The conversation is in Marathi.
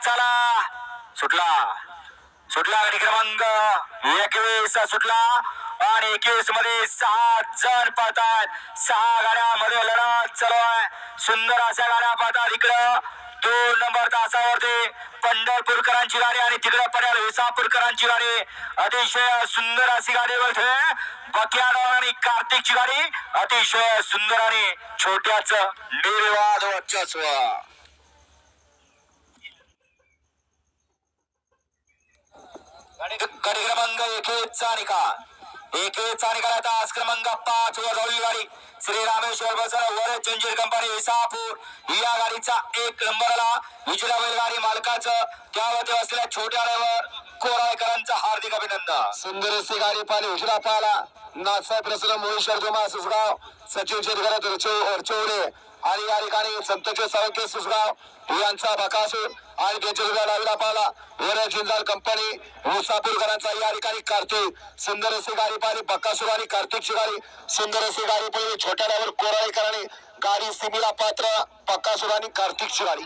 चला सुटला सुटला गाडी क्रमांक 21 सुटला आणि 21 मध्ये 6 जण पळतात. 6 गाड्यामध्ये लढत चालू आहे. सुंदर अशा गाड्या पळतात. इकडं 2 नंबर तासावरती पंढरपूरकरांची गाडी आणि तिकडे पडेल विसापूरकरांची गाडी. अतिशय सुंदर अशी गाडी बोलते बकियाड आणि कार्तिकची गाडी. अतिशय सुंदर आणि छोट्याच निर्वाद वर्चस्व. गाडी क्रमांक 21 चा निकाल 21 चा निकाल. आता आज क्रमांक 5 वर धावली गाडी श्री रामेश्वर बसर वर जंजीर कंपनी विसापूर या गाडीचा 1 नंबरला विजया बैलगाडी मालकाचं त्यावरती असलेल्या छोट्या ड्रायव्हर कोराळकरांचं हार्दिक अभिनंदन. सुंदर अशी गाडी पाहिली उशिरा पाहिला नाथसाहेब प्रसन्न मोहिशर जोमा सुसगाव सचिन शेतकऱ्या वरचवडे आणि या ठिकाणी संतोष साळुंके सुसगाव यांचा बकासूर आणि त्यांच्या जुळ्या डावीला पाहिला वर जिंदाल कंपनी मुसापूरकरांचा या ठिकाणी कार्तिक. सुंदर अशी गाडी पाहिली बकासूर आणि कार्तिकची गाडी. सुंदर अशी गाडी पाहिली छोट्या ड्रायव्हर कोराळेकरांनी गाडी सिमीला पात्र बकासूर आणि कार्तिकची गाडी.